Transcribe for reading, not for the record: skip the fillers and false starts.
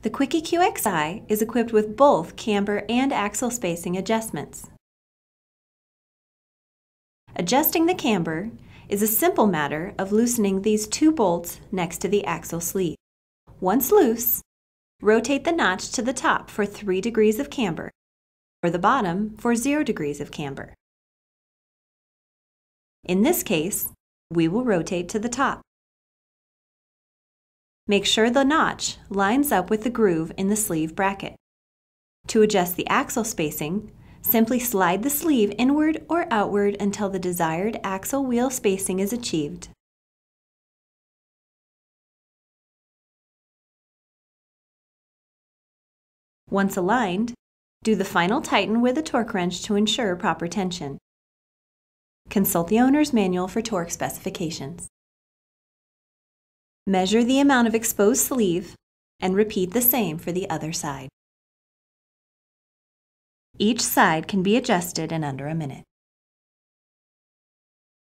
The Quickie QXi is equipped with both camber and axle spacing adjustments. Adjusting the camber is a simple matter of loosening these two bolts next to the axle sleeve. Once loose, rotate the notch to the top for 3 degrees of camber, or the bottom for 0 degrees of camber. In this case, we will rotate to the top. Make sure the notch lines up with the groove in the sleeve bracket. To adjust the axle spacing, simply slide the sleeve inward or outward until the desired axle wheel spacing is achieved. Once aligned, do the final tighten with a torque wrench to ensure proper tension. Consult the owner's manual for torque specifications. Measure the amount of exposed sleeve and repeat the same for the other side. Each side can be adjusted in under a minute.